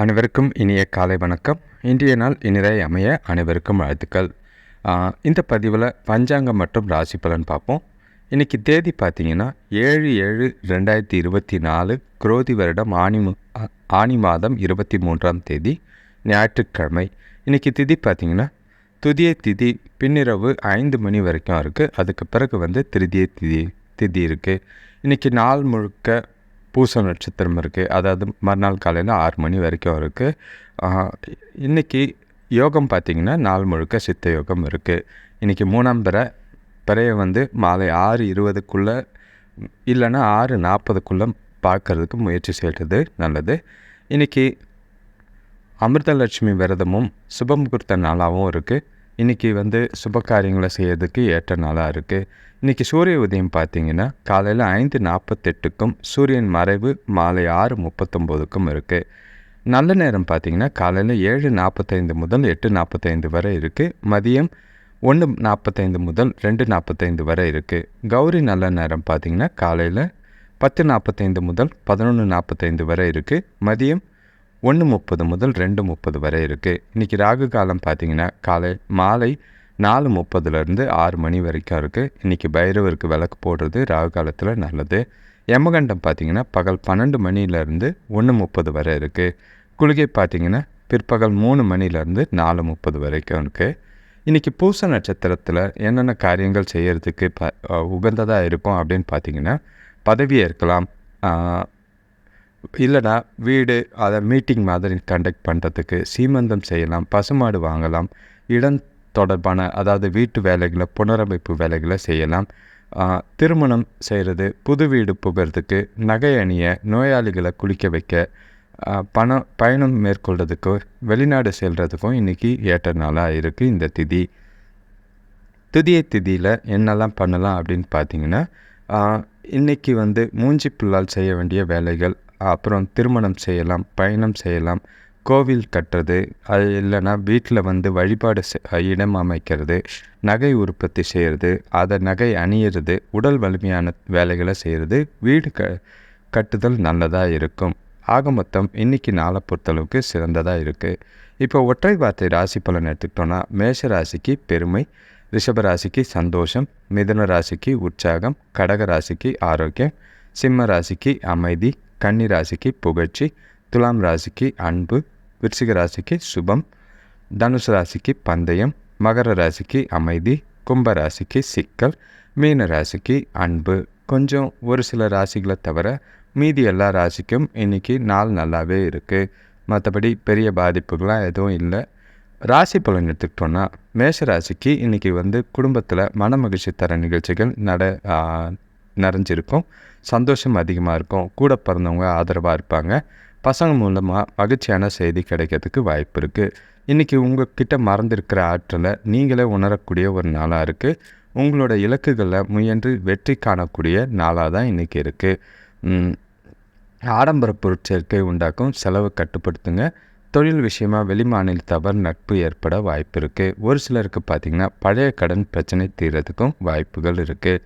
அனைவருக்கும் இனிய காலை வணக்கம். இன்றைய நாள் இனிதை அமைய அனைவருக்கும் வாழ்த்துக்கள். இந்த பதிவில் பஞ்சாங்கம் மற்றும் ராசி பலன் பார்ப்போம். இன்றைக்கி தேதி பார்த்திங்கன்னா 7/7/2024 குரோதி வருடம் ஆனி மாதம் 23ஆம் தேதி ஞாயிற்றுக்கிழமை. இன்றைக்கி திதி பார்த்திங்கன்னா துதியை திதி பின்னிரவு 5 மணி வரைக்கும் இருக்குது. அதுக்கு பிறகு திருதியை திதி இருக்குது. இன்றைக்கி நாள் முழுக்க பூச நட்சத்திரம் இருக்குது. அதாவது மறுநாள் காலையில் 6 மணி வரைக்கும் இருக்குது. இன்றைக்கி யோகம் பார்த்திங்கன்னா நாள் முழுக்க சித்த யோகம் இருக்குது. இன்றைக்கி 3ஆம் பிறையை மாலை 6:20க்குள்ளே இல்லைன்னா 6:40க்குள்ளே பார்க்குறதுக்கு முயற்சி செய்கிறது நல்லது. இன்றைக்கி அமிர்தலட்சுமி விரதமும் சுபமுகூர்த்த நாளாகவும் இருக்குது. இன்றைக்கி சுப காரியங்களை செய்கிறதுக்கு ஏற்ற நாளாக இருக்குது. இன்றைக்கி சூரிய உதயம் பார்த்திங்கன்னா காலையில் 5:48க்கும் சூரியன் மறைவு மாலை 6:39க்கும் இருக்குது. நல்ல நேரம் பார்த்திங்கன்னா காலையில் 7:45 முதல் 8:45 வரை இருக்குது. மதியம் 1:45 முதல் 2:45 வரை இருக்குது. கௌரி நல்ல நேரம் பார்த்திங்கன்னா காலையில் 10:45 முதல் 11:45 வரை இருக்குது. மதியம் 1:30 முதல் 2:30 வரை இருக்குது. இன்றைக்கி ராகு காலம் பார்த்திங்கன்னா மாலை 4:30லேருந்து 6 மணி வரைக்கும் இருக்குது. இன்றைக்கி பைரவருக்கு விளக்கு போடுறது ராகு காலத்தில் நல்லது. யமகண்டம் பார்த்திங்கன்னா பகல் 12 மணிலேருந்து 1:30 வரை இருக்குது. குளிகை பார்த்திங்கன்னா பிற்பகல் 3 மணிலேருந்து 4:30 வரைக்கும் இருக்குது. இன்றைக்கி பூச நட்சத்திரத்தில் என்னென்ன காரியங்கள் செய்கிறதுக்கு உகந்ததாக இருக்கும் அப்படின்னு பார்த்திங்கன்னா, பதவி ஏற்கலாம், இல்லைனா வீடு அதை மீட்டிங் மாதிரி கண்டக்ட் பண்ணுறதுக்கு, சீமந்தம் செய்யலாம், பசுமாடு வாங்கலாம், இடம் தொடர்பான அதாவது வீட்டு வேலைகளை புனரமைப்பு வேலைகளை செய்யலாம், திருமணம் செய்கிறது, புது வீடு புகிறதுக்கு, நகை அணிய, நோயாளிகளை குளிக்க வைக்க, பயணம் மேற்கொள்கிறதுக்கோ வெளிநாடு செல்கிறதுக்கும் இன்றைக்கி ஏற்ற நாளாக இருக்குது இந்த திதி. திதியில் என்னெல்லாம் பண்ணலாம் அப்படின்னு பார்த்திங்கன்னா, இன்றைக்கி மூஞ்சி புல்லால் செய்ய வேண்டிய வேலைகள், அப்புறம் திருமணம் செய்யலாம், பயணம் செய்யலாம், கோவில் கட்டுறது, அது இல்லைன்னா வீட்டில் வழிபாடு இடம் அமைக்கிறது, நகை உற்பத்தி செய்கிறது, அதை நகை அணியிறது, உடல் வலிமையான வேலைகளை செய்கிறது, வீடு கட்டுதல் நல்லதாக இருக்கும். ஆக மொத்தம் இன்றைக்கி நாளை பொறுத்தளவுக்கு சிறந்ததாக இருக்குது. இப்போ ஒற்றை வார்த்தை ராசி பலன் எடுத்துக்கிட்டோன்னா, மேஷ ராசிக்கு பெருமை, ரிஷப ராசிக்கு சந்தோஷம், மிதுன ராசிக்கு உற்சாகம், கடக ராசிக்கு ஆரோக்கியம், சிம்ம ராசிக்கு அமைதி, கன்னி ராசிக்கு புகழ்ச்சி, துலாம் ராசிக்கு அன்பு, விருச்சிக ராசிக்கு சுபம், தனுசு ராசிக்கு பந்தயம், மகர ராசிக்கு அமைதி, கும்ப ராசிக்கு சிக்கல், மீன ராசிக்கு அன்பு. கொஞ்சம் ஒரு சில ராசிகளை தவிர மீதி எல்லா ராசிக்கும் இன்றைக்கி நாள் நல்லாவே இருக்குது. மற்றபடி பெரிய பாதிப்புகள்லாம் எதுவும் இல்லை. ராசி பலன் எடுத்துக்கிட்டோன்னா, மேஷ ராசிக்கு இன்றைக்கி குடும்பத்தில் மன மகிழ்ச்சி தர நிகழ்ச்சிகள் நிறைஞ்சிருக்கும். சந்தோஷம் அதிகமாக இருக்கும். கூட பிறந்தவங்க ஆதரவாக இருப்பாங்க. பசங்க மூலமாக மகிழ்ச்சியான செய்தி கிடைக்கிறதுக்கு வாய்ப்பு இருக்குது. இன்றைக்கி உங்கள்கிட்ட மறந்துருக்கிற ஆற்றலை நீங்களே உணரக்கூடிய ஒரு நாளாக இருக்குது. உங்களோட இலக்குகளில் முயன்று வெற்றி காணக்கூடிய நாளாக தான் இன்றைக்கி இருக்குது. ஆடம்பர பொருட்சேர்க்கை உண்டாக்கும், செலவு கட்டுப்படுத்துங்க. தொழில் விஷயமாக வெளிமாநிலத்தவர் நட்பு ஏற்பட வாய்ப்பு இருக்குது. ஒரு சிலருக்கு பார்த்திங்கன்னா பழைய கடன் பிரச்சனை தீர்றதுக்கும் வாய்ப்புகள் இருக்குது.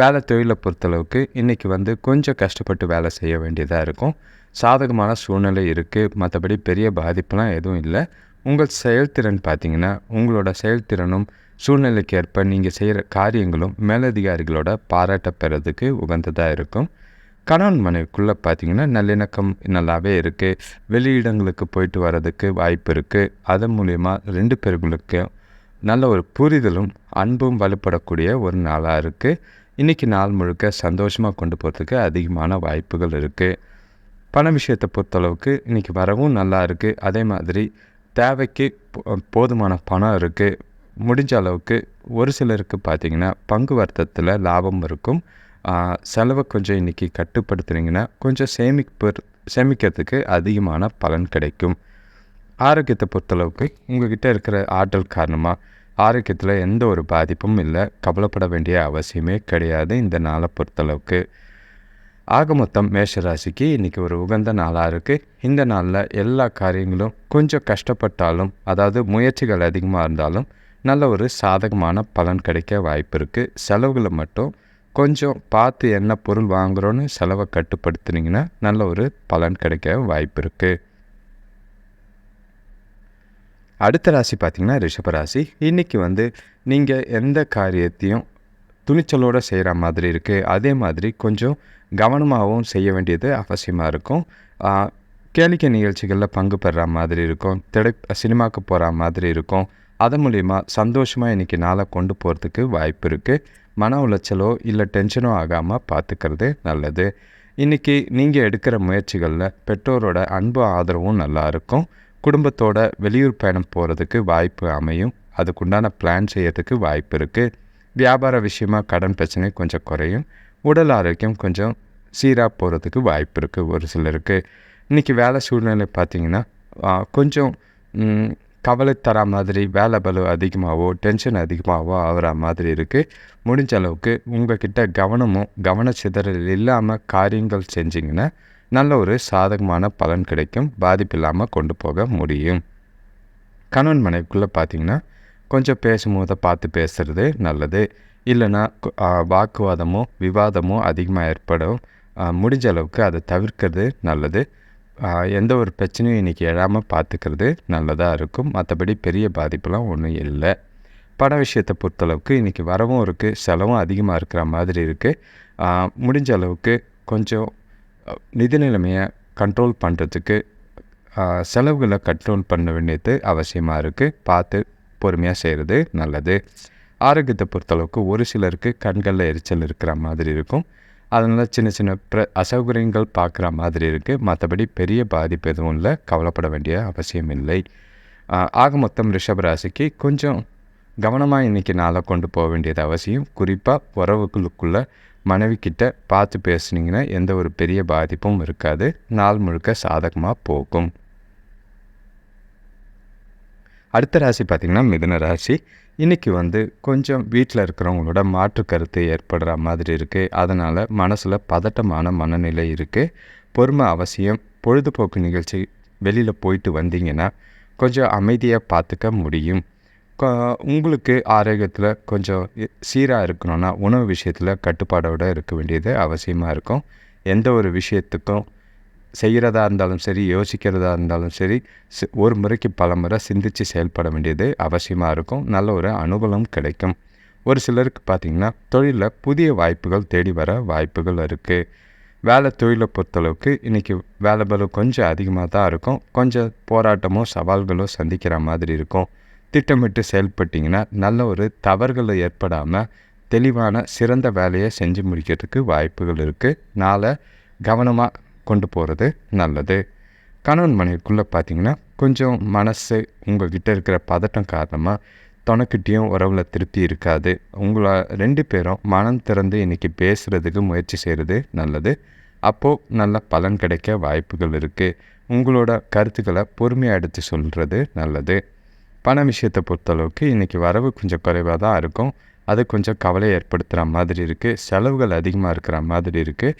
வேலை தொழிலை பொறுத்தளவுக்கு இன்றைக்கி கொஞ்சம் கஷ்டப்பட்டு வேலை செய்ய வேண்டியதாக இருக்கும். சாதகமான சூழ்நிலை இருக்குது. மற்றபடி பெரிய பாதிப்புலாம் எதுவும் இல்லை. உங்கள் செயல்திறன் பார்த்திங்கன்னா உங்களோட செயல்திறனும் சூழ்நிலைக்கு ஏற்ப நீங்கள் செய்கிற காரியங்களும் மேலதிகாரிகளோட பாராட்ட பெறதுக்கு உகந்ததாக இருக்கும். கணவன் மனைவிக்குள்ளே பார்த்திங்கன்னா நல்லிணக்கம் நல்லாவே இருக்குது. வெளியிடங்களுக்கு போயிட்டு வர்றதுக்கு வாய்ப்பு இருக்குது. அதன் மூலயமா 2 பேர்களுக்கு நல்ல ஒரு புரிதலும் அன்பும் வலுப்படக்கூடிய ஒரு நாளாக இருக்குது. இன்றைக்கி நாள் முழுக்க சந்தோஷமாக கொண்டு போகிறதுக்கு அதிகமான வாய்ப்புகள் இருக்குது. பண விஷயத்தை பொறுத்தளவுக்கு இன்றைக்கி வரவும் நல்லா இருக்குது. அதே மாதிரி தேவைக்கு போதுமான பணம் இருக்குது. முடிஞ்ச அளவுக்கு ஒரு சிலருக்கு பார்த்திங்கன்னா பங்கு வர்த்தகத்தில் லாபம் இருக்கும். செலவை கொஞ்சம் இன்றைக்கி கட்டுப்படுத்துனீங்கன்னா கொஞ்சம் சேமிக்கிறதுக்கு அதிகமான பலன் கிடைக்கும். ஆரோக்கியத்தை பொறுத்தளவுக்கு உங்கள்கிட்ட இருக்கிற ஆற்றல் காரணமாக ஆரோக்கியத்தில் எந்த ஒரு பாதிப்பும் இல்லை. கவலைப்பட வேண்டிய அவசியமே கிடையாது இந்த நாளை பொறுத்தளவுக்கு. ஆக மொத்தம் மேஷராசிக்கு இன்றைக்கி ஒரு உகந்த நாளாக இருக்குது. இந்த நாளில் எல்லா காரியங்களும் கொஞ்சம் கஷ்டப்பட்டாலும், அதாவது முயற்சிகள் அதிகமாக இருந்தாலும் நல்ல ஒரு சாதகமான பலன் கிடைக்க வாய்ப்பு இருக்குது. செலவுகளை மட்டும் கொஞ்சம் பார்த்து என்ன பொருள் வாங்குகிறோன்னு செலவை கட்டுப்படுத்துனீங்கன்னா நல்ல ஒரு பலன் கிடைக்க வாய்ப்பு இருக்குது. அடுத்த ராசி பார்த்திங்கன்னா ரிஷபராசி. இன்றைக்கி வந்து நீங்கள் எந்த காரியத்தையும் துணிச்சலோடு செய்கிற மாதிரி இருக்குது. அதே மாதிரி கொஞ்சம் கவனமாகவும் செய்ய வேண்டியது அவசியமாக இருக்கும். கேளிக்கை நிகழ்ச்சிகளில் பங்கு பெறுற மாதிரி இருக்கும். சினிமாவுக்கு போகிற மாதிரி இருக்கும். அதன் மூலிமா சந்தோஷமாக இன்றைக்கி நாளை கொண்டு போகிறதுக்கு வாய்ப்பு இருக்குது. மன உளைச்சலோ இல்லை டென்ஷனோ ஆகாமல் பார்த்துக்கிறது நல்லது. இன்றைக்கி நீங்கள் எடுக்கிற முயற்சிகளில் பெற்றோரோட அன்பு ஆதரவும் நல்லாயிருக்கும். குடும்பத்தோட வெளியூர் பயணம் போகிறதுக்கு வாய்ப்பு அமையும். அதுக்குண்டான பிளான் செய்யறதுக்கு வாய்ப்பு இருக்குது. வியாபார விஷயமாக கடன் பிரச்சனை கொஞ்சம் குறையும். உடல் ஆரோக்கியம் கொஞ்சம் சீராக போகிறதுக்கு வாய்ப்பு இருக்குது ஒரு சிலருக்கு. இன்றைக்கி வேலை சூழ்நிலை பார்த்திங்கன்னா கொஞ்சம் கவலை தர மாதிரி வேலை பளு அதிகமாகவோ டென்ஷன் அதிகமாகவோ ஆகிற மாதிரி இருக்குது. முடிஞ்ச அளவுக்கு உங்கள்கிட்ட கவனச்சிதறல் இல்லாமல் காரியங்கள் செஞ்சிங்கன்னா நல்ல ஒரு சாதகமான பலன் கிடைக்கும். பாதிப்பு இல்லாமல் கொண்டு போக முடியும். கணவன் மனைவிக்குள்ளே பார்த்திங்கன்னா கொஞ்சம் பேசும்போது பார்த்து பேசுகிறது நல்லது. இல்லைன்னா வாக்குவாதமோ விவாதமோ அதிகமாக ஏற்படும். முடிஞ்ச அளவுக்கு அதை தவிர்க்கிறது நல்லது. எந்த ஒரு பிரச்சனையும் இன்றைக்கி எழாமல் பார்த்துக்கிறது நல்லதாக இருக்கும். மற்றபடி பெரிய பாதிப்புலாம் ஒன்றும் இல்லை. பண விஷயத்தை பொறுத்தளவுக்கு இன்றைக்கி வரவும் இருக்குது, செலவும் அதிகமாக இருக்கிற மாதிரி இருக்குது. முடிஞ்ச அளவுக்கு கொஞ்சம் நிதி நிலைமையை கண்ட்ரோல் பண்ணுறதுக்கு செலவுகளை கண்ட்ரோல் பண்ண வேண்டியது அவசியமாக இருக்குது. பார்த்து பொறுமையாக செய்கிறது நல்லது. ஆரோக்கியத்தை பொறுத்தளவுக்கு ஒரு சிலருக்கு கண்களில் எரிச்சல் இருக்கிற மாதிரி இருக்கும். அதனால் சின்ன சின்ன அசௌகரியங்கள் பார்க்குற மாதிரி இருக்குது. மற்றபடி பெரிய பாதிப்பு எதுவும் இல்லை. கவலைப்பட வேண்டிய அவசியம் இல்லை. ஆக மொத்தம் ரிஷபராசிக்கு கொஞ்சம் கவனமாக இன்றைக்கி நாளை கொண்டு போக வேண்டியது அவசியம். குறிப்பாக உறவுகளுக்குள்ளே மனைவிக்கிட்ட பார்த்து பேசுனீங்கன்னா எந்த ஒரு பெரிய பாதிப்பும் இருக்காது. நாள் முழுக்க சாதகமாக போகும். அடுத்த ராசி பார்த்திங்கன்னா மிதுன ராசி. இன்றைக்கி வந்து கொஞ்சம் வீட்டில் இருக்கிறவங்களோட மாற்று கருத்து ஏற்படுற மாதிரி இருக்குது. அதனால் மனசில் பதட்டமான மனநிலை இருக்குது. பொறுமை அவசியம். பொழுதுபோக்கு நிகழ்ச்சி வெளியில் போயிட்டு வந்தீங்கன்னா கொஞ்சம் அமைதியாக பார்த்துக்க முடியும். உங்களுக்கு ஆரோக்கியத்தில் கொஞ்சம் சீராக இருக்கணும்னா உணவு விஷயத்தில் கட்டுப்பாடோடு இருக்க வேண்டியது அவசியமாக இருக்கும். எந்த ஒரு விஷயத்துக்கும் செய்கிறதா இருந்தாலும் சரி, யோசிக்கிறதா இருந்தாலும் சரி, ஒரு முறைக்கு பல முறை சிந்தித்து செயல்பட வேண்டியது அவசியமாக இருக்கும். நல்ல ஒரு அனுகூலம் கிடைக்கும். ஒரு சிலருக்கு பார்த்திங்கன்னா தொழிலில் புதிய வாய்ப்புகள் தேடி வர வாய்ப்புகள் இருக்குது. வேலை தொழிலை பொறுத்தளவுக்கு இன்றைக்கி வேலை பளு கொஞ்சம் அதிகமாக தான் இருக்கும். கொஞ்சம் போராட்டமோ சவால்களோ சந்திக்கிற மாதிரி இருக்கும். திட்டமிட்டு செயல்பட்டிங்கன்னா நல்ல ஒரு தவறுகள் ஏற்படாமல் தெளிவான சிறந்த வேலையை செஞ்சு முடிக்கிறதுக்கு வாய்ப்புகள் இருக்குது. நாளை கவனமாக கொண்டு போகிறது நல்லது. கணவன் மனைவிக்குள்ளே பார்த்திங்கன்னா கொஞ்சம் மனசு உங்கள்கிட்ட இருக்கிற பதட்டம் காரணமாக துணைக்கிட்டேயும் உறவில் திருப்தி இருக்காது. உங்களை 2 பேரும் மனம் திறந்து இன்றைக்கி பேசுகிறதுக்கு முயற்சி செய்கிறது நல்லது. அப்போது நல்ல பலன் கிடைக்க வாய்ப்புகள் இருக்குது. உங்களோட கருத்துக்களை பொறுமையாக எடுத்து சொல்கிறது நல்லது. பண விஷயத்தை பொறுத்தளவுக்கு இன்றைக்கி வரவு கொஞ்சம் குறைவாக தான் இருக்கும். அது கொஞ்சம் கவலை ஏற்படுத்துகிற மாதிரி இருக்குது. செலவுகள் அதிகமாக இருக்கிற மாதிரி இருக்குது.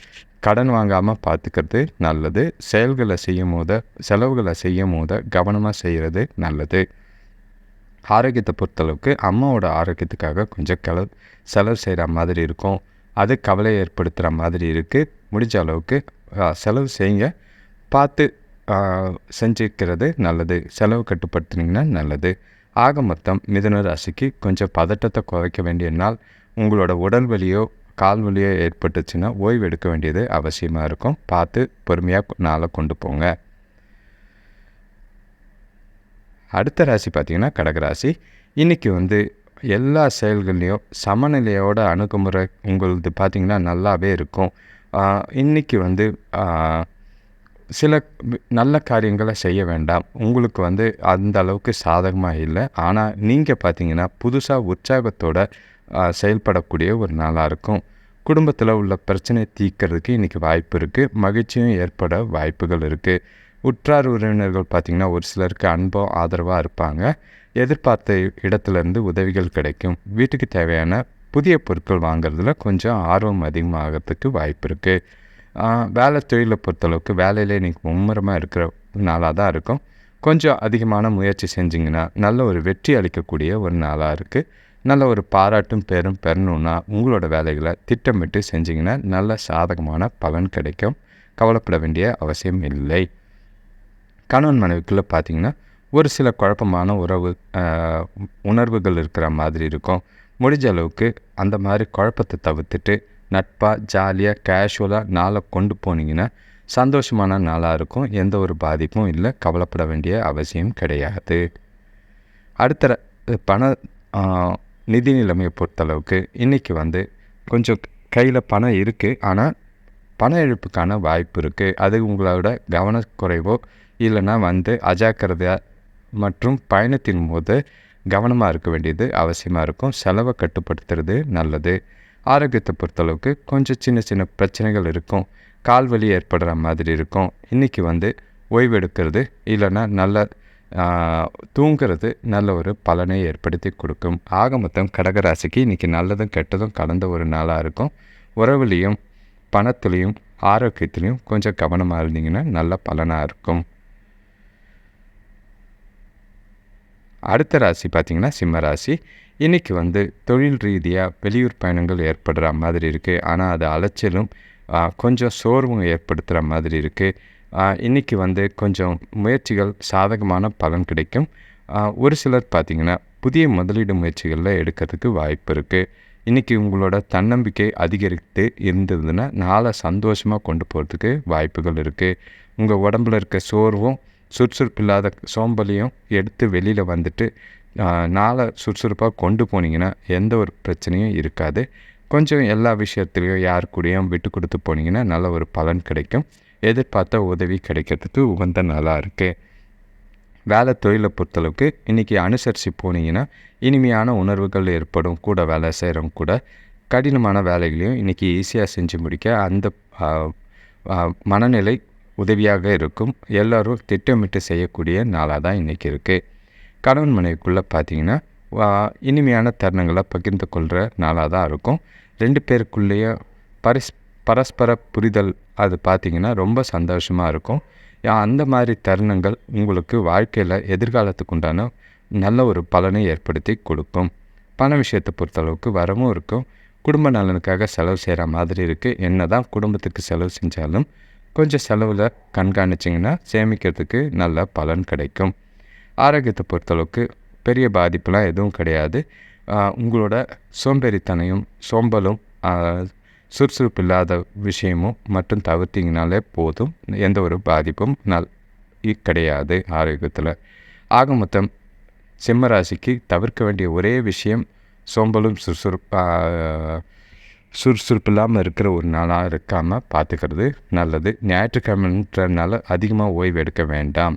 கடன் வாங்காமல் பார்த்துக்கிறது நல்லது. செலவுகளை செய்யும் போது கவனமாக செய்கிறது நல்லது. ஆரோக்கியத்தை பொறுத்தளவுக்கு அம்மாவோட ஆரோக்கியத்துக்காக கொஞ்சம் செலவு செய்கிற மாதிரி இருக்கும். அது கவலை ஏற்படுத்துகிற மாதிரி இருக்குது. முடிஞ்ச அளவுக்கு செலவு செய்யுங்க. பார்த்து செஞ்சுக்கிறது நல்லது. செலவு கட்டுப்படுத்துனீங்கன்னா நல்லது. ஆக மொத்தம் மிதுன ராசிக்கு கொஞ்சம் பதட்டத்தை குறைக்க வேண்டிய நாள். உங்களோட உடல் வலியோ கால் வலியோ ஏற்பட்டுச்சுன்னா ஓய்வு எடுக்க வேண்டியது அவசியமாக இருக்கும். பார்த்து பொறுமையாக நாளை கொண்டு போங்க. அடுத்த ராசி பார்த்திங்கன்னா கடகராசி. இன்றைக்கி வந்து எல்லா செயல்கள்லேயும் சமநிலையோட அணுகுமுறை உங்களது பார்த்திங்கன்னா நல்லாவே இருக்கும். இன்றைக்கி வந்து சில நல்ல காரியங்களை செய்ய வேண்டாம். உங்களுக்கு வந்து அந்த அளவுக்கு சாதகமாக இல்லை. ஆனால் நீங்கள் பார்த்திங்கன்னா புதுசாக உற்சாகத்தோடு செயல்படக்கூடிய ஒரு நாளாக இருக்கும். குடும்பத்தில் உள்ள பிரச்சனையை தீர்க்கறதுக்கு இன்றைக்கி வாய்ப்பு இருக்குது. மகிழ்ச்சியும் ஏற்பட வாய்ப்புகள் இருக்குது. உற்றார் உறவினர்கள் பார்த்திங்கன்னா ஒரு சிலருக்கு அன்போ ஆதரவாக இருப்பாங்க. எதிர்பார்த்த இடத்துலேருந்து உதவிகள் கிடைக்கும். வீட்டுக்கு தேவையான புதிய பொருட்கள் வாங்குறதுல கொஞ்சம் ஆர்வம் அதிகமாகிறதுக்கு வாய்ப்பு இருக்குது. வேலை தொழிலை பொறுத்தளவுக்கு வேலையிலே இன்றைக்கி மும்முரமாக இருக்கிற நாளாக தான் இருக்கும். கொஞ்சம் அதிகமான முயற்சி செஞ்சிங்கன்னா நல்ல ஒரு வெற்றி அளிக்கக்கூடிய ஒரு நாளாக இருக்குது. நல்ல ஒரு பாராட்டும் பேரும் பெறணுன்னா உங்களோட வேலைகளை திட்டமிட்டு செஞ்சிங்கன்னா நல்ல சாதகமான பலன் கிடைக்கும். கவலைப்பட வேண்டிய அவசியம் இல்லை. கணவன் மனைவிக்குள்ளே பார்த்திங்கன்னா ஒரு சில குழப்பமான உணர்வுகள் இருக்கிற மாதிரி இருக்கும். முடிஞ்ச அளவுக்கு அந்த மாதிரி குழப்பத்தை தவிர்த்துட்டு நட்பாக ஜாலியாக கேஷுவலாக நாளை கொண்டு போனீங்கன்னா சந்தோஷமான நாளாக இருக்கும். எந்த ஒரு பாதிப்பும் இல்லை, கவலைப்பட வேண்டிய அவசியம் கிடையாது. அடுத்த பண நிதி நிலைமையை பொறுத்தளவுக்கு இன்றைக்கி கொஞ்சம் கையில் பணம் இருக்குது, ஆனால் பண இழப்புக்கான வாய்ப்பு இருக்குது. அது உங்களோட கவனக்குறைவோ இல்லைன்னா அஜாக்கிரதையாக மற்றும் பயணத்தின் போது கவனமாக இருக்க வேண்டியது அவசியமாக இருக்கும். செலவை கட்டுப்படுத்துறது நல்லது. ஆரோக்கியத்தை பொறுத்தளவுக்கு கொஞ்சம் சின்ன சின்ன பிரச்சனைகள் இருக்கும். கால் வலி ஏற்படுற மாதிரி இருக்கும். இன்றைக்கி ஓய்வு எடுக்கிறது இல்லைன்னா நல்ல தூங்கிறது நல்ல ஒரு பலனை ஏற்படுத்தி கொடுக்கும். ஆக மொத்தம் கடகராசிக்கு இன்றைக்கி நல்லதும் கெட்டதும் கலந்த ஒரு நாளாக இருக்கும். உறவுலையும் பணத்துலேயும் ஆரோக்கியத்துலேயும் கொஞ்சம் கவனமாக இருந்தீங்கன்னா நல்ல பலனாக இருக்கும். அடுத்த ராசி பார்த்திங்கன்னா சிம்ம ராசி. இன்றைக்கி தொழில் ரீதியாக வெளியூர் பயணங்கள் ஏற்படுற மாதிரி இருக்குது. ஆனால் அது அலைச்சலும் கொஞ்சம் சோர்வும் ஏற்படுத்துகிற மாதிரி இருக்குது. இன்றைக்கி கொஞ்சம் முயற்சிகள் சாதகமான பலன் கிடைக்கும். ஒரு சிலர் பார்த்திங்கன்னா புதிய முதலீடு முயற்சிகளில் எடுக்கிறதுக்கு வாய்ப்பு இருக்குது. இன்றைக்கி உங்களோட தன்னம்பிக்கை அதிகரித்து இருந்ததுன்னா நாளை சந்தோஷமாக கொண்டு போகிறதுக்கு வாய்ப்புகள் இருக்குது. உங்கள் உடம்புல இருக்க சோர்வும் சுறுசுறுப்பில்லாத சோம்பலையும் எடுத்து வெளியில் நாளை சுறுசுறுப்பாக கொண்டு போனீங்கன்னா எந்த ஒரு பிரச்சனையும் இருக்காது. கொஞ்சம் எல்லா விஷயத்துலையும் யார் கூடயும் விட்டு கொடுத்து போனீங்கன்னா நல்ல ஒரு பலன் கிடைக்கும். எதிர்பார்த்த உதவி கிடைக்கிறதுக்கு உகந்த நாளாக இருக்குது. வேலை தொழிலை பொறுத்தளவுக்கு இன்றைக்கி அனுசரித்து போனீங்கன்னா இனிமையான உணர்வுகள் ஏற்படும். கூட வேலை செய்கிறவங்க கூட கடினமான வேலைகளையும் இன்றைக்கி ஈஸியாக செஞ்சு முடிக்க அந்த மனநிலை உதவியாக இருக்கும். எல்லோரும் திட்டமிட்டு செய்யக்கூடிய நாளாக தான் இன்றைக்கி இருக்குது. கணவன் மனைவிக்குள்ளே பார்த்திங்கன்னா இனிமையான தருணங்களை பகிர்ந்து கொள்கிற நாளாக தான் இருக்கும். 2 பேருக்குள்ளேயே பரஸ்பர புரிதல் அது பார்த்திங்கன்னா ரொம்ப சந்தோஷமாக இருக்கும். அந்த மாதிரி தருணங்கள் உங்களுக்கு வாழ்க்கையில் எதிர்காலத்துக்கு உண்டான நல்ல ஒரு பலனை ஏற்படுத்தி கொடுக்கும். பண விஷயத்தை பொறுத்தளவுக்கு வரவும் இருக்கும். குடும்ப நலனுக்காக செலவு செய்கிற மாதிரி இருக்குது. என்ன தான் குடும்பத்துக்கு செலவு செஞ்சாலும் கொஞ்சம் செலவில் கண்காணிச்சிங்கன்னா சேமிக்கிறதுக்கு நல்ல பலன் கிடைக்கும். ஆரோக்கியத்தை பொறுத்தளவுக்கு பெரிய பாதிப்புலாம் எதுவும் கிடையாது. உங்களோட சோம்பேறித்தனையும் சோம்பலும் சுறுசுறுப்பு இல்லாத விஷயமும் மட்டும் தவிர்த்திங்கனாலே போதும். எந்த ஒரு பாதிப்பும் கிடையாது ஆரோக்கியத்தில். ஆக மொத்தம் சிம்மராசிக்கு தவிர்க்க வேண்டிய ஒரே விஷயம் சோம்பலும் சுறுசுறுப்பு இல்லாமல் இருக்கிற ஒரு நாளாக இருக்காமல் பார்த்துக்கிறது நல்லது. ஞாயிற்றுக்கிழமைன்றனால அதிகமாக ஓய்வு எடுக்க வேண்டாம்.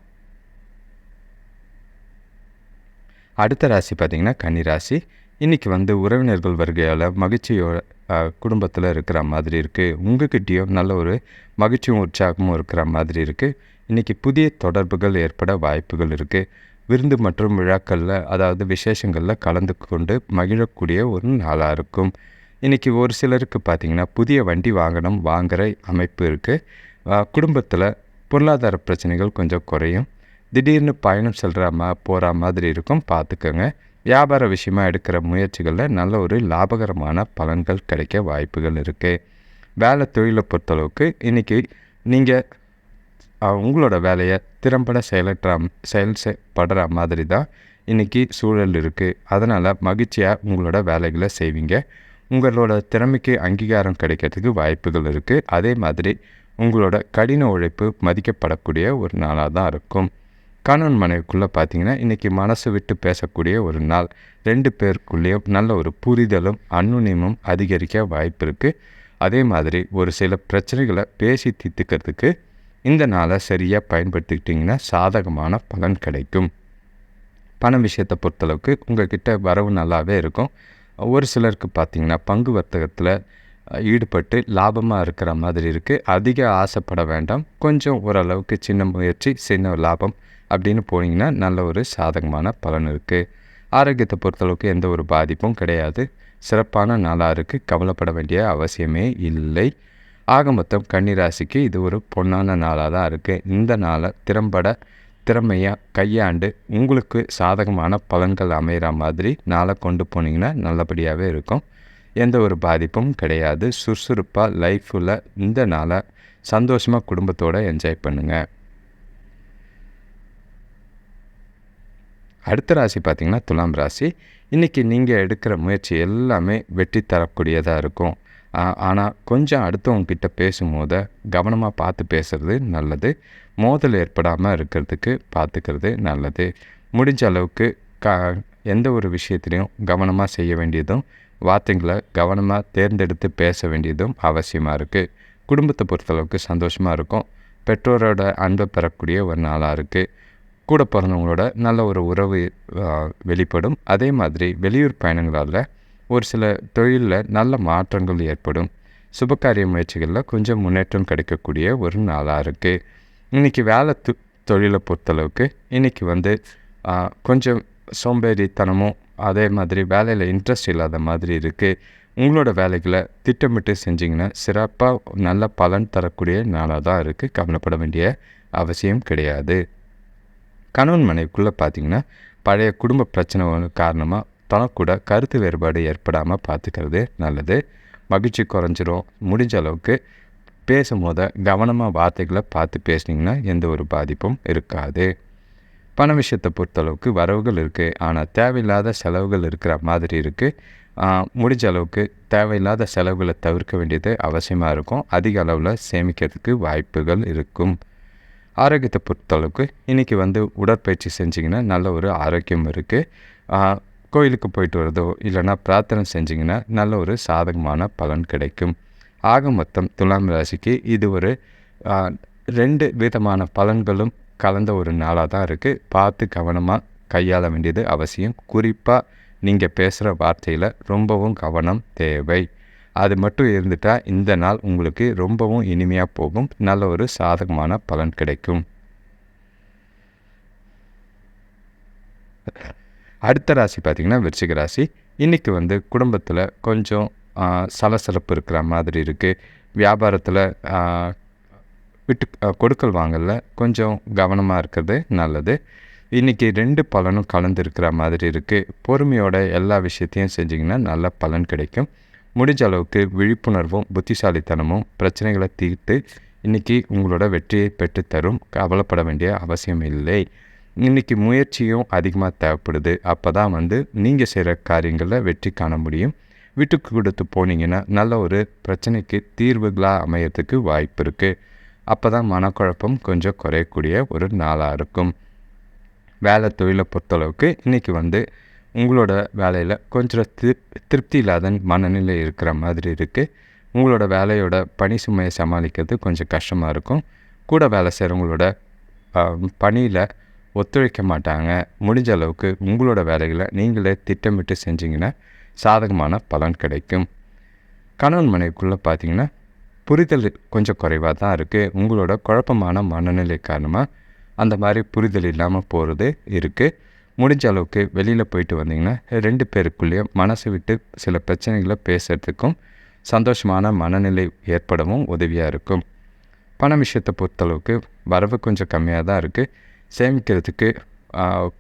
அடுத்த ராசி பார்த்திங்கன்னா கன்னிராசி. இன்றைக்கி உறவினர்கள் வருகையால் மகிழ்ச்சியோட குடும்பத்தில் இருக்கிற மாதிரி இருக்குது. உங்கள்கிட்டயும் நல்ல ஒரு மகிழ்ச்சியும் உற்சாகமும் இருக்கிற மாதிரி இருக்குது. இன்றைக்கி புதிய தொடர்புகள் ஏற்பட வாய்ப்புகள் இருக்குது. விருந்து மற்றும் விழாக்களில் அதாவது விசேஷங்களில் கலந்து கொண்டு மகிழக்கூடிய ஒரு நாளாக இருக்கும். இன்றைக்கி ஒரு சிலருக்கு பார்த்திங்கன்னா புதிய வண்டி வாங்குகிற அமைப்பு இருக்குது. குடும்பத்தில் பொருளாதார பிரச்சனைகள் கொஞ்சம் குறையும். திடீர்னு பயணம் போகிற மாதிரி இருக்கும், பார்த்துக்கோங்க. வியாபார விஷயமாக எடுக்கிற முயற்சிகளில் நல்ல ஒரு லாபகரமான பலன்கள் கிடைக்க வாய்ப்புகள் இருக்குது. வேலை தொழிலை பொறுத்தளவுக்கு இன்றைக்கி நீங்கள் உங்களோட வேலையை திறம்பட செயல்படுற மாதிரி தான் இன்றைக்கி சூழல் இருக்குது. அதனால் மகிழ்ச்சியாக உங்களோட வேலைகளை செய்வீங்க. உங்களோட திறமைக்கு அங்கீகாரம் கிடைக்கிறதுக்கு வாய்ப்புகள் இருக்குது. அதே மாதிரி உங்களோட கடின உழைப்பு மதிக்கப்படக்கூடிய ஒரு நாளாக தான் இருக்கும். கணவன் மனைவிக்குள்ளே பார்த்திங்கன்னா இன்றைக்கி மனசு விட்டு பேசக்கூடிய ஒரு நாள். 2 பேருக்குள்ளேயும் நல்ல ஒரு புரிதலும் அன்னுணியமும் அதிகரிக்க வாய்ப்பு இருக்குது. அதே மாதிரி ஒரு சில பிரச்சனைகளை பேசி தீர்த்துக்கிறதுக்கு இந்த நாளை சரியாக பயன்படுத்திக்கிட்டிங்கன்னா சாதகமான பலன் கிடைக்கும். பண விஷயத்தை பொறுத்தளவுக்கு உங்கள்கிட்ட வரவு நல்லாவே இருக்கும். ஒரு சிலருக்கு பார்த்திங்கன்னா பங்கு வர்த்தகத்தில் ஈடுபட்டு லாபமாக இருக்கிற மாதிரி இருக்குது. அதிக ஆசைப்பட வேண்டாம். கொஞ்சம் ஓரளவுக்கு சின்ன முயற்சி சின்ன லாபம் அப்படின்னு போனீங்கன்னா நல்ல ஒரு சாதகமான பலன் இருக்குது. ஆரோக்கியத்தை பொறுத்தளவுக்கு எந்த ஒரு பாதிப்பும் கிடையாது. சிறப்பான நாளாக இருக்குது. கவலைப்பட வேண்டிய அவசியமே இல்லை. ஆக மொத்தம் கன்னிராசிக்கு இது ஒரு பொன்னான நாளாக தான் இருக்குது. இந்த நாளை திறமையாக கையாண்டு உங்களுக்கு சாதகமான பலன்கள் அமைகிற மாதிரி நாளை கொண்டு போனீங்கன்னா நல்லபடியாகவே இருக்கும். எந்த ஒரு பாதிப்பும் கிடையாது. சுறுசுறுப்பாக லைஃப்பில் இந்த நாளை சந்தோஷமாக குடும்பத்தோடு என்ஜாய் பண்ணுங்கள். அடுத்த ராசி பார்த்திங்கன்னா துலாம் ராசி. இன்றைக்கி நீங்கள் எடுக்கிற முயற்சி எல்லாமே வெற்றி தரக்கூடியதாக இருக்கும். ஆனால் கொஞ்சம் அடுத்தவங்கக்கிட்ட பேசும்போது கவனமாக பார்த்து பேசுகிறது நல்லது. மோதல் ஏற்படாமல் இருக்கிறதுக்கு பார்த்துக்கிறது நல்லது. முடிஞ்ச அளவுக்கு எந்த ஒரு விஷயத்துலையும் கவனமாக செய்ய வேண்டியதும், வார்த்தைகளை கவனமாக தேர்ந்தெடுத்து பேச வேண்டியதும் அவசியமாக இருக்குது. குடும்பத்தை பொறுத்தளவுக்கு சந்தோஷமாக இருக்கும். பெற்றோரோட அன்பை பெறக்கூடிய ஒரு நாளாக இருக்குது. கூட பிறந்தவங்களோட நல்ல ஒரு உறவு வெளிப்படும். அதே மாதிரி வெளியூர் பயணங்களால் ஒரு சில தொழிலில் நல்ல மாற்றங்கள் ஏற்படும். சுபகாரிய முயற்சிகளில் கொஞ்சம் முன்னேற்றம் கிடைக்கக்கூடிய ஒரு நாளாக இருக்குது. இன்றைக்கி வேலை தொழிலை பொறுத்தளவுக்கு இன்றைக்கி கொஞ்சம் சோம்பேறித்தனமும் அதே மாதிரி வேலையில் இன்ட்ரெஸ்ட் இல்லாத மாதிரி இருக்குது. உங்களோட வேலைகளை திட்டமிட்டு செஞ்சிங்கன்னா சிறப்பாக நல்ல பலன் தரக்கூடிய நாளாக தான் இருக்குது. கவலைப்பட வேண்டிய அவசியம் கிடையாது. கணவன் மனைவிக்குள்ளே பார்த்திங்கன்னா பழைய குடும்ப பிரச்சனை காரணமாக தனக்கூட கருத்து வேறுபாடு ஏற்படாமல் பார்த்துக்கிறது நல்லது. மகிழ்ச்சி குறைஞ்சிரும். முடிஞ்ச அளவுக்கு பேசும்போது கவனமாக வார்த்தைகளை பார்த்து பேசுனீங்கன்னா எந்த ஒரு பாதிப்பும் இருக்காது. பண விஷயத்தை பொறுத்தளவுக்கு வரவுகள் இருக்குது, ஆனால் தேவையில்லாத செலவுகள் இருக்கிற மாதிரி இருக்குது. முடிஞ்ச அளவுக்கு தேவையில்லாத செலவுகளை தவிர்க்க வேண்டியது அவசியமாக இருக்கும். அதிக அளவில் சேமிக்கிறதுக்கு வாய்ப்புகள் இருக்கும். ஆரோக்கியத்தை பொறுத்தளவுக்கு இன்றைக்கி உடற்பயிற்சி செஞ்சிங்கன்னா நல்ல ஒரு ஆரோக்கியம் இருக்குது. கோயிலுக்கு போயிட்டு வரதோ இல்லைனா பிரார்த்தனை செஞ்சிங்கன்னா நல்ல ஒரு சாதகமான பலன் கிடைக்கும். ஆக மொத்தம் துலாம் ராசிக்கு இது ஒரு 2 விதமான பலன்களும் கலந்த ஒரு நாளாக தான் இருக்குது. பார்த்து கவனமாக கையாள வேண்டியது அவசியம். குறிப்பாக நீங்கள் பேசுகிற வார்த்தையில் ரொம்பவும் கவனம் தேவை. அது மட்டும் இருந்துட்டால் இந்த நாள் உங்களுக்கு ரொம்பவும் இனிமையாக போகும். நல்ல ஒரு சாதகமான பலன் கிடைக்கும். அடுத்த ராசி பார்த்திங்கன்னா விருச்சிக ராசி. இன்றைக்கி குடும்பத்தில் கொஞ்சம் சலசலப்பு இருக்கிற மாதிரி இருக்குது. வியாபாரத்தில் விட்டு கொடுக்கல் வாங்கல கொஞ்சம் கவனமாக இருக்கிறது நல்லது. இன்றைக்கி 2 பலனும் கலந்து இருக்கிற மாதிரி இருக்குது. பொறுமையோட எல்லா விஷயத்தையும் செஞ்சிங்கன்னா நல்ல பலன் கிடைக்கும். முடிஞ்ச அளவுக்கு விழிப்புணர்வும் புத்திசாலித்தனமும் பிரச்சனைகளை தீர்த்து இன்றைக்கி உங்களோட வெற்றியை பெற்றுத்தரும். கவலைப்பட வேண்டிய அவசியம் இல்லை. இன்றைக்கி முயற்சியும் அதிகமாக தேவைப்படுது. அப்போ தான் நீங்கள் செய்கிற காரியங்களில் வெற்றி காண முடியும். விட்டுக்கு கொடுத்து போனீங்கன்னா நல்ல ஒரு பிரச்சனைக்கு தீர்வுகளாக அமையறதுக்கு வாய்ப்பு இருக்குது. அப்போ தான் மனக்குழப்பம் கொஞ்சம் குறையக்கூடிய ஒரு நாளாக இருக்கும். வேலை தொழிலை பொறுத்தளவுக்கு இன்றைக்கி உங்களோட வேலையில் கொஞ்சம் திருப்தி இல்லாத மனநிலை இருக்கிற மாதிரி இருக்குது. உங்களோட வேலையோட பணி சுமையை சமாளிக்கிறது கொஞ்சம் கஷ்டமாக இருக்கும். கூட வேலை செய்கிறவங்களோட பணியில் ஒத்துழைக்க மாட்டாங்க. முடிஞ்ச அளவுக்கு உங்களோட வேலைகளை நீங்களே திட்டமிட்டு செஞ்சிங்கன்னா சாதகமான பலன் கிடைக்கும். கணவன் மனைவிக்குள்ளே பார்த்திங்கன்னா புரிதல் கொஞ்சம் குறைவாக தான் இருக்குது. உங்களோட குழப்பமான மனநிலை காரணமாக அந்த மாதிரி புரிதல் இல்லாமல் போகிறது இருக்குது. முடிஞ்ச அளவுக்கு வெளியில் போயிட்டு வந்தீங்கன்னா 2 பேருக்குள்ளேயும் மனசை விட்டு சில பிரச்சனைகளை பேசுகிறதுக்கும் சந்தோஷமான மனநிலை ஏற்படவும் உதவியாக இருக்கும். பண விஷயத்தை பொறுத்தளவுக்கு வரவு கொஞ்சம் கம்மியாக தான் இருக்குது. சேமிக்கிறதுக்கு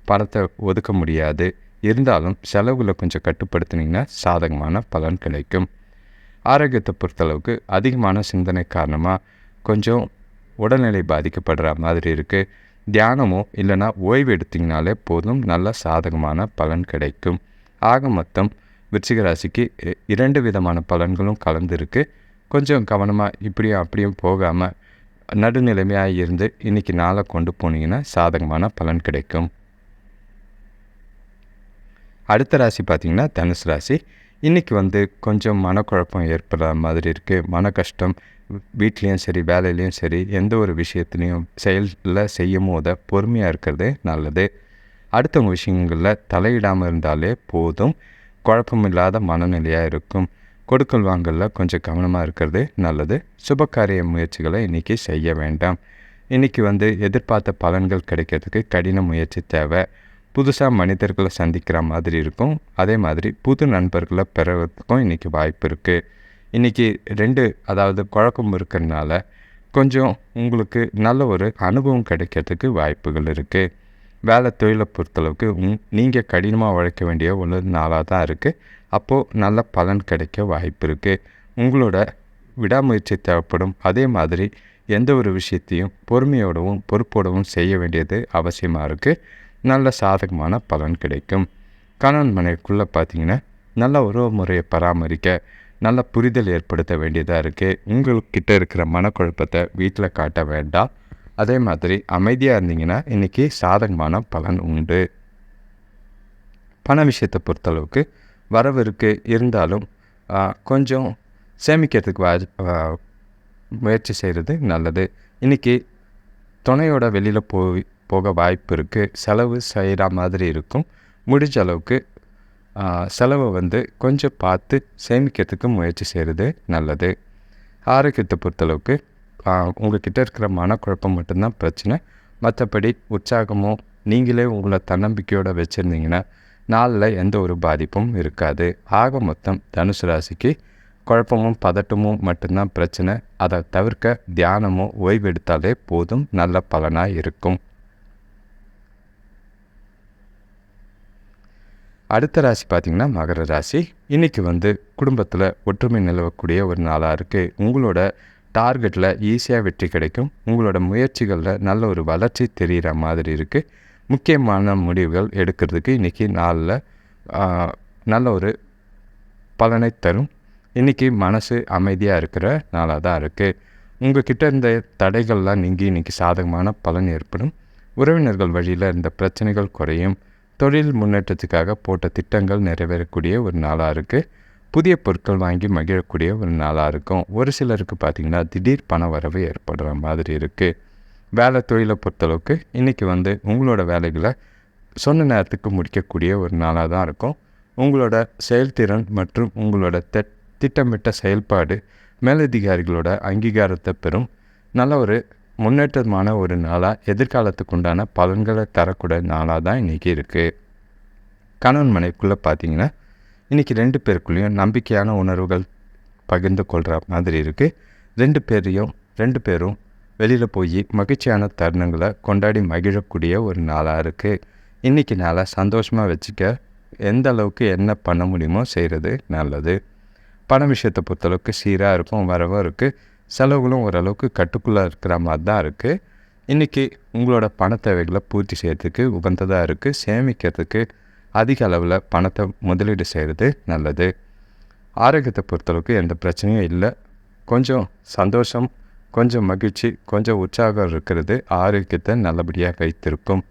பணத்தை ஒதுக்க முடியாது. இருந்தாலும் செலவுகளை கொஞ்சம் கட்டுப்படுத்தினீங்கன்னா சாதகமான பலன் கிடைக்கும். ஆரோக்கியத்தை பொறுத்தளவுக்கு அதிகமான சிந்தனை காரணமாக கொஞ்சம் உடல்நிலை பாதிக்கப்படுற மாதிரி இருக்குது. தியானமோ இல்லைனா ஓய்வு எடுத்திங்கனாலே போதும், நல்ல சாதகமான பலன் கிடைக்கும். ஆக மொத்தம் விருச்சிக ராசிக்கு 2 விதமான பலன்களும் கலந்துருக்கு. கொஞ்சம் கவனமாக இப்படியும் அப்படியும் போகாமல் நடுநிலைமையாக இருந்து இன்றைக்கி நாளை கொண்டு போனீங்கன்னா சாதகமான பலன் கிடைக்கும். அடுத்த ராசி பார்த்திங்கன்னா தனுசு ராசி. இன்றைக்கி கொஞ்சம் மனக்குழப்பம் ஏற்படுற மாதிரி இருக்குது. மன கஷ்டம் வீட்லேயும் சரி வேலையிலையும் சரி எந்த ஒரு விஷயத்துலையும் செயலில் செய்யும் போத பொறுமையாக இருக்கிறது நல்லது. அடுத்தவங்க விஷயங்களில் தலையிடாமல் இருந்தாலே போதும். குழப்பம் இல்லாத மனநிலையாக இருக்கும். கொடுக்கல் வாங்கலில் கொஞ்சம் கவனமாக இருக்கிறது நல்லது. சுபகாரிய முயற்சிகளை இன்றைக்கி செய்ய வேண்டாம். இன்றைக்கி எதிர்பார்த்த பலன்கள் கிடைக்கிறதுக்கு கடின முயற்சி தேவை. புதுசாக மனிதர்களை சந்திக்கிற மாதிரி இருக்கும். அதே மாதிரி புது நண்பர்களை பெறுறதுக்கும் இன்றைக்கி வாய்ப்பு இருக்குது. இன்றைக்கி 2 அதாவது குழப்பம் இருக்கிறதுனால கொஞ்சம் உங்களுக்கு நல்ல ஒரு அனுபவம் கிடைக்கிறதுக்கு வாய்ப்புகள் இருக்குது. வேலை தொழிலை பொறுத்தளவுக்கு நீங்கள் கடினமாக உழைக்க வேண்டிய ஒரு நாளாக தான் இருக்குது. அப்போது நல்ல பலன் கிடைக்க வாய்ப்பு இருக்குது. உங்களோட விடாமுயற்சி தேவைப்படும். அதே மாதிரி எந்த ஒரு விஷயத்தையும் பொறுமையோடவும் பொறுப்போடவும் செய்ய வேண்டியது அவசியமாக இருக்குது. நல்ல சாதகமான பலன் கிடைக்கும். கணவன் மனைவிக்குள்ளே பார்த்திங்கன்னா நல்ல உறவு முறையை பராமரிக்க நல்ல புரிதல் ஏற்படுத்த வேண்டியதாக இருக்குது. உங்கள்கிட்ட இருக்கிற மனக்குழப்பத்தை வீட்டில் காட்ட வேண்டாம். அதே மாதிரி அமைதியாக இருந்தீங்கன்னா இன்றைக்கி சாதகமான பலன் உண்டு. பண விஷயத்தை பொறுத்தளவுக்கு வரவு இருக்குது, இருந்தாலும் கொஞ்சம் சேமிக்கிறதுக்கு முயற்சி செய்கிறது நல்லது. இன்றைக்கி துணையோட வெளியில் போக வாய்ப்பு இருக்குது. செலவு செய்கிற மாதிரி இருக்கும். முடிஞ்ச அளவுக்கு செலவை கொஞ்சம் பார்த்து சேமிக்கிறதுக்கு முயற்சி செய்கிறது நல்லது. ஆரோக்கியத்தை பொறுத்தளவுக்கு உங்கள்கிட்ட இருக்கிற மனக்குழப்பம் மட்டும்தான் பிரச்சனை. மற்றபடி உற்சாகமோ நீங்களே உங்களை தன்னம்பிக்கையோடு வச்சுருந்தீங்கன்னா நாளில் எந்த ஒரு பாதிப்பும் இருக்காது. ஆக மொத்தம் தனுசு ராசிக்கு குழப்பமும் பதட்டமும் மட்டும்தான் பிரச்சனை. அதை தவிர்க்க தியானமோ ஓய்வு எடுத்தாலே போதும், நல்ல பலனாக இருக்கும். அடுத்த ராசி பார்த்திங்கன்னா மகர ராசி. இன்றைக்கி குடும்பத்தில் ஒற்றுமை நிலவக்கூடிய ஒரு நாளாக இருக்குது. உங்களோட டார்கெட்டில் ஈஸியாக வெற்றி கிடைக்கும். உங்களோட முயற்சிகளில் நல்ல ஒரு வளர்ச்சி தெரிகிற மாதிரி இருக்குது. முக்கியமான முடிவுகள் எடுக்கிறதுக்கு இன்றைக்கி நாளில் நல்ல ஒரு பலனை தரும். இன்றைக்கி மனசு அமைதியாக இருக்கிற நாளாக தான் இருக்குது. உங்கள்கிட்ட இருந்த தடைகள்லாம் நீங்கி இன்றைக்கி சாதகமான பலன் ஏற்படும். உறவினர்கள் வழியில் இருந்த பிரச்சனைகள் குறையும். தொழில் முன்னேற்றத்துக்காக போட்ட திட்டங்கள் நிறைவேறக்கூடிய ஒரு நாளாக இருக்குது. புதிய பொருட்கள் வாங்கி மகிழக்கூடிய ஒரு நாளாக இருக்கும். ஒரு சிலருக்கு பார்த்திங்கன்னா திடீர் பண வரவு ஏற்படுற மாதிரி இருக்குது. வேலை தொழிலை பொறுத்தளவுக்கு இன்றைக்கி உங்களோட வேலைகளை சொன்ன நேரத்துக்கு முடிக்கக்கூடிய ஒரு நாளாக தான் இருக்கும். உங்களோட செயல்திறன் மற்றும் உங்களோட திட்டமிட்ட செயல்பாடு மேலதிகாரிகளோட அங்கீகாரத்தை பெறும். நல்ல ஒரு முன்னேற்றமான ஒரு நாளாக, எதிர்காலத்துக்கு உண்டான பலன்களை தரக்கூடிய நாளாக தான் இன்றைக்கி இருக்குது. கணவன் மனைவிக்குள்ளே பார்த்திங்கன்னா இன்றைக்கி 2 பேருக்குள்ளேயும் நம்பிக்கையான உணர்வுகள் பகிர்ந்து கொள்கிற மாதிரி இருக்குது. 2 பேரும் வெளியில் போய் மகிழ்ச்சியான தருணங்களை கொண்டாடி மகிழக்கூடிய ஒரு நாளாக இருக்குது. இன்றைக்கி நாளை சந்தோஷமாக வச்சுக்க எந்த அளவுக்கு என்ன பண்ண முடியுமோ செய்கிறது நல்லது. பண விஷயத்தை பொறுத்தளவுக்கு சீராக இருக்கும், வரவும் இருக்குது. செலவுகளும் ஓரளவுக்கு கட்டுக்குள்ளே இருக்கிற மாதிரி தான் இருக்குது. இன்றைக்கி உங்களோட பண தேவைகளை பூர்த்தி செய்கிறதுக்கு உகந்ததாக இருக்குது. சேமிக்கிறதுக்கு அதிக அளவில் பணத்தை முதலீடு செய்கிறது நல்லது. ஆரோக்கியத்தை பொறுத்தளவுக்கு எந்த பிரச்சனையும் இல்லை. கொஞ்சம் சந்தோஷம், கொஞ்சம் மகிழ்ச்சி, கொஞ்சம் உற்சாகம் இருக்கிறது ஆரோக்கியத்தை நல்லபடியாக வைத்திருக்கும்.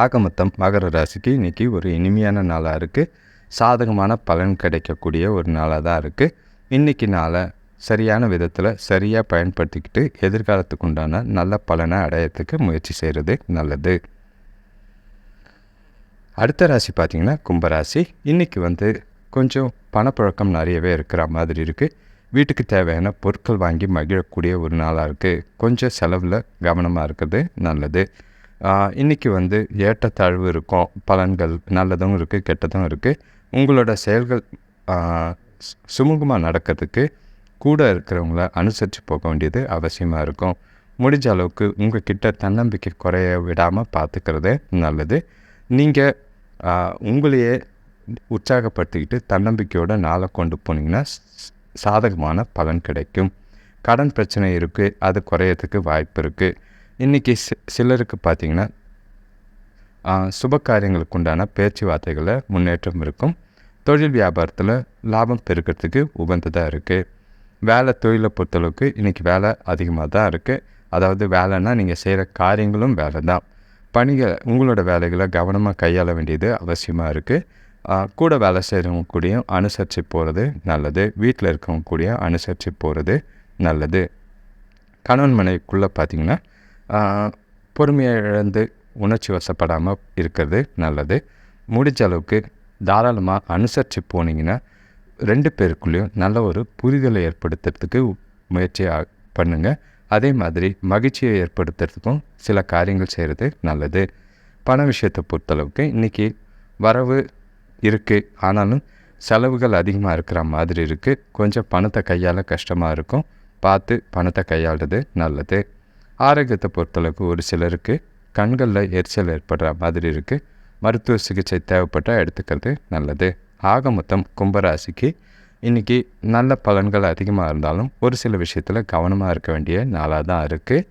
ஆக மொத்தம் மகர ராசிக்கு இன்றைக்கி ஒரு இனிமையான நாளாக இருக்குது. சாதகமான பலன் கிடைக்கக்கூடிய ஒரு நாளாக தான் இருக்குது. இன்றைக்கி நாளை சரியான விதத்தில் சரியாக பயன்படுத்திக்கிட்டு எதிர்காலத்துக்கு உண்டான நல்ல பலனை அடையிறதுக்கு முயற்சி செய்கிறது நல்லது. அடுத்த ராசி பார்த்திங்கன்னா கும்பராசி. இன்றைக்கி கொஞ்சம் பணப்புழக்கம் நிறையவே இருக்கிற மாதிரி இருக்குது. வீட்டுக்கு தேவையான பொருட்கள் வாங்கி மகிழக்கூடிய ஒரு நாளாக இருக்குது. கொஞ்சம் செலவில் கவனமாக இருக்கிறது நல்லது. இன்றைக்கி ஏற்றத்தாழ்வு இருக்கும். பலன்கள் நல்லதும் இருக்குது, கெட்டதும் இருக்குது. உங்களோட செயல்கள் சுமூகமாக நடக்கிறதுக்கு கூட இருக்கிறவங்கள அனுசரித்து போக வேண்டியது அவசியமாக இருக்கும். முடிஞ்ச அளவுக்கு உங்கள் கிட்ட தன்னம்பிக்கை குறைய விடாமல் பார்த்துக்கிறது நல்லது. நீங்கள் உங்களையே உற்சாகப்படுத்திக்கிட்டு தன்னம்பிக்கையோட நாளை கொண்டு போனீங்கன்னா சாதகமான பலன் கிடைக்கும். கடன் பிரச்சனை இருக்குது, அது குறையறதுக்கு வாய்ப்பு இருக்குது. இன்றைக்கி சிலருக்கு பார்த்திங்கன்னா சுப காரியங்களுக்கு உண்டான பேச்சுவார்த்தைகளில் முன்னேற்றம் இருக்கும். தொழில் வியாபாரத்தில் லாபம் பெருக்கிறதுக்கு உகந்ததாக இருக்குது. வேலை தொழிலை பொறுத்தளவுக்கு இன்றைக்கி வேலை அதிகமாக தான் இருக்குது. அதாவது வேலைன்னா நீங்கள் செய்கிற காரியங்களும் வேலை தான். உங்களோட வேலைகளை கவனமாக கையாள வேண்டியது அவசியமாக இருக்குது. கூட வேலை செய்கிறவங்க கூடயும் அனுசரித்து போகிறது நல்லது. வீட்டில் இருக்கவங்க கூடயும் அனுசரித்து போகிறது நல்லது. கணவன் மனைவிக்குள்ளே பார்த்திங்கன்னா பொறுமையை இழந்து உணர்ச்சி வசப்படாமல் இருக்கிறது நல்லது. முடிஞ்ச அளவுக்கு தாராளமாக அனுசரித்து போனீங்கன்னா 2 பேருக்குள்ளேயும் நல்ல ஒரு புரிதலை ஏற்படுத்துறதுக்கு முயற்சி பண்ணுங்கள். அதே மாதிரி மகிழ்ச்சியை ஏற்படுத்துறதுக்கும் சில காரியங்கள் செய்கிறது நல்லது. பண விஷயத்தை பொறுத்தளவுக்கு இன்றைக்கி வரவு இருக்குது, ஆனாலும் செலவுகள் அதிகமாக இருக்கிற மாதிரி இருக்குது. கொஞ்சம் பணத்தை கையாள கஷ்டமாக இருக்கும். பார்த்து பணத்தை கையாளுறது நல்லது. ஆரோக்கியத்தை பொறுத்தளவுக்கு ஒரு சிலருக்கு கண்களில் எரிச்சல் ஏற்படுற மாதிரி இருக்குது. மருத்துவ சிகிச்சை தேவைப்பட்டால் எடுத்துக்கிறது நல்லது. ஆக மொத்தம் கும்பராசிக்கு இன்றைக்கி நல்ல பலன்கள் அதிகமாக இருந்தாலும் ஒரு சில விஷயத்தில் கவனமாக இருக்க வேண்டிய நாளாக தான் இருக்குது.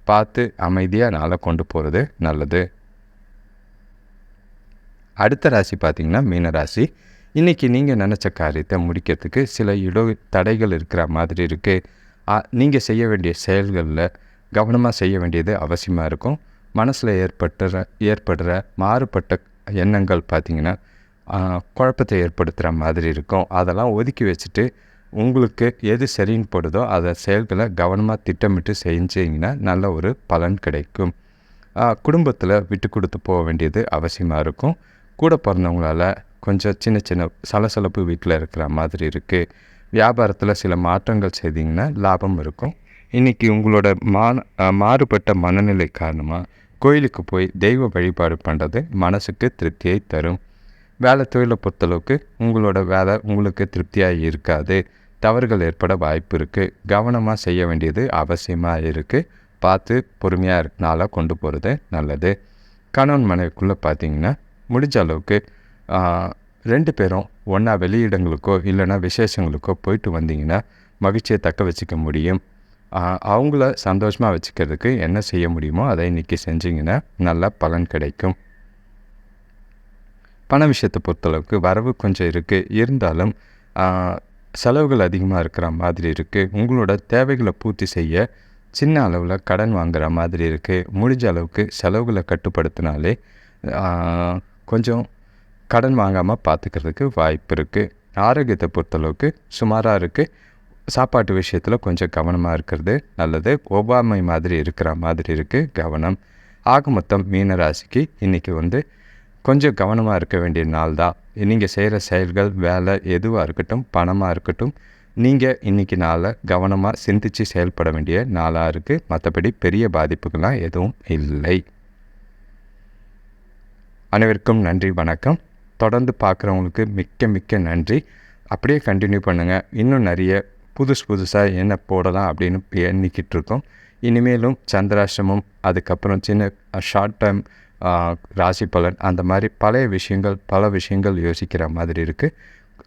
பார்த்து அமைதியாக நாளை கொண்டு போகிறது நல்லது. அடுத்த ராசி பார்த்திங்கன்னா மீனராசி. இன்றைக்கி நீங்கள் நினச்ச காரியத்தை முடிக்கிறதுக்கு சில தடைகள் இருக்கிற மாதிரி இருக்குது. நீங்கள் செய்ய வேண்டிய செயல்களில் கவனமாக செய்ய வேண்டியது அவசியமாக இருக்கும். மனசில் ஏற்படுற மாறுபட்ட எண்ணங்கள் பார்த்திங்கன்னா குழப்பத்தை ஏற்படுத்துகிற மாதிரி இருக்கும். அதெல்லாம் ஒதுக்கி வச்சுட்டு உங்களுக்கு எது சரின்னு படுதோ அதை செயல்களை கவனமாக திட்டமிட்டு செஞ்சிங்கன்னா நல்ல ஒரு பலன் கிடைக்கும். குடும்பத்தில் விட்டு கொடுத்து போக வேண்டியது அவசியமாக இருக்கும். கூட பிறந்தவங்களால் கொஞ்சம் சின்ன சின்ன சலசலப்பு வீட்டில் இருக்கிற மாதிரி இருக்குது. வியாபாரத்தில் சில மாற்றங்கள் செய்திங்கன்னா லாபம் இருக்கும். இன்றைக்கி உங்களோட மாறுபட்ட மனநிலை காரணமாக கோயிலுக்கு போய் தெய்வ வழிபாடு பண்ணுறது மனசுக்கு திருப்தியை தரும். வேலை தொழிலை பொறுத்தளவுக்கு உங்களோட வேலை உங்களுக்கு திருப்தியாக இருக்காது. தவறுகள் ஏற்பட வாய்ப்பு இருக்குது. கவனமாக செய்ய வேண்டியது அவசியமாக இருக்குது. பார்த்து பொறுமையாக நாளாக கொண்டு போகிறது நல்லது. கணவன் மனைவிக்குள்ளே பார்த்திங்கன்னா முடிஞ்ச அளவுக்கு 2 பேரும் ஒன்றா வெளியிடங்களுக்கோ இல்லைன்னா விசேஷங்களுக்கோ போயிட்டு வந்தீங்கன்னா மகிழ்ச்சியை தக்க வச்சுக்க முடியும். அவங்கள சந்தோஷமாக வச்சுக்கிறதுக்கு என்ன செய்ய முடியுமோ அதை இன்றைக்கி செஞ்சிங்கன்னா நல்ல பலன் கிடைக்கும். பண விஷயத்தை பொறுத்தளவுக்கு வரவு கொஞ்சம் இருக்குது, இருந்தாலும் செலவுகள் அதிகமாக இருக்கிற மாதிரி இருக்குது. உங்களோட தேவைகளை பூர்த்தி செய்ய சின்ன அளவில் கடன் வாங்குகிற மாதிரி இருக்குது. முடிஞ்ச அளவுக்கு செலவுகளை கட்டுப்படுத்தினாலே கொஞ்சம் கடன் வாங்காமல் பார்த்துக்கிறதுக்கு வாய்ப்பு இருக்குது. ஆரோக்கியத்தை பொறுத்தளவுக்கு சுமாராக இருக்குது. சாப்பாட்டு விஷயத்தில் கொஞ்சம் கவனமாக இருக்கிறது நல்லது. ஒவ்வாமை மாதிரி இருக்கிற மாதிரி இருக்குது, கவனம். ஆக மொத்தம் மீனராசிக்கு இன்றைக்கி கொஞ்சம் கவனமாக இருக்க வேண்டிய நாள் தான். நீங்கள் செய்கிற செயல்கள், வேலை எதுவாக இருக்கட்டும், பணமாக இருக்கட்டும், நீங்கள் இன்றைக்கி நாளில் கவனமாக சிந்தித்து செயல்பட வேண்டிய நாளாக இருக்குது. மற்றபடி பெரிய பாதிப்புகள்லாம் எதுவும் இல்லை. அனைவருக்கும் நன்றி, வணக்கம். தொடர்ந்து பார்க்குறவங்களுக்கு மிக்க நன்றி. அப்படியே கண்டினியூ பண்ணுங்கள். இன்னும் நிறைய புதுசாக என்ன போடலாம் அப்படின்னு எண்ணிக்கிட்டு இருக்கோம். இனிமேலும் சந்திராஷ்டமம், அதுக்கப்புறம் சின்ன ஷார்ட் டைம் ராசி பலன், அந்த மாதிரி பல விஷயங்கள் யோசிக்கிற மாதிரி இருக்குது.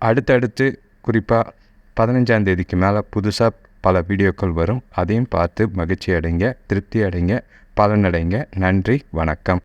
அடுத்தடுத்து குறிப்பாக 15ஆம் தேதிக்கு மேலே புதுசாக பல வீடியோக்கள் வரும். அதையும் பார்த்து மகிழ்ச்சி அடைங்க, திருப்தி அடைங்க, பலனடைங்க. நன்றி, வணக்கம்.